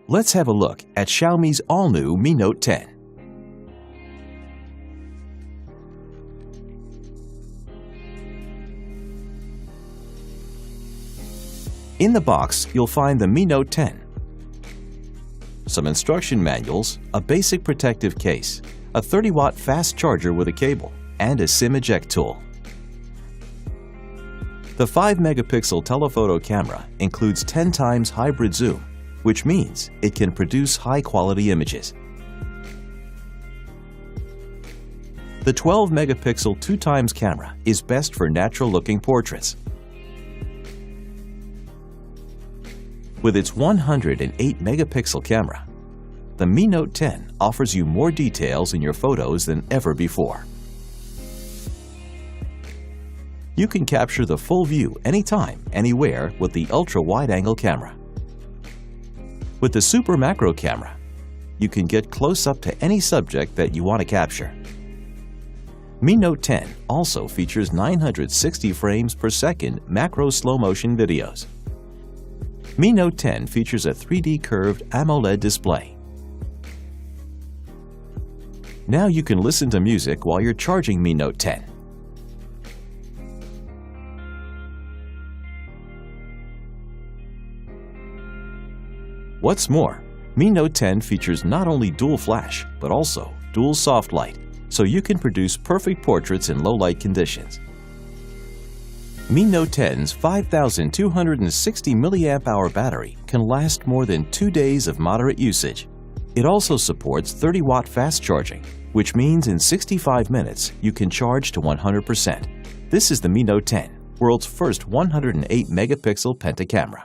Let's have a look at Xiaomi's all-new Mi Note 10. In the box, you'll find the Mi Note 10, some instruction manuals, a basic protective case, a 30-watt fast charger with a cable, and a SIM eject tool. The 5-megapixel telephoto camera includes 10 times hybrid zoom, which means it can produce high-quality images. The 12-megapixel 2 times camera is best for natural-looking portraits. With its 108-megapixel camera, the Mi Note 10 offers you more details in your photos than ever before. You can capture the full view anytime, anywhere with the ultra-wide-angle camera. With the super macro camera, you can get close up to any subject that you want to capture. Mi Note 10 also features 960 frames per second macro slow-motion videos. Mi Note 10 features a 3D curved AMOLED display. Now you can listen to music while you're charging Mi Note 10. What's more, Mi Note 10 features not only dual flash, but also dual soft light, so you can produce perfect portraits in low-light conditions. Mi Note 10's 5,260 mAh battery can last more than 2 days of moderate usage. It also supports 30-watt fast charging, which means in 65 minutes you can charge to 100%. This is the Mi Note 10, world's first 108-megapixel pentacamera.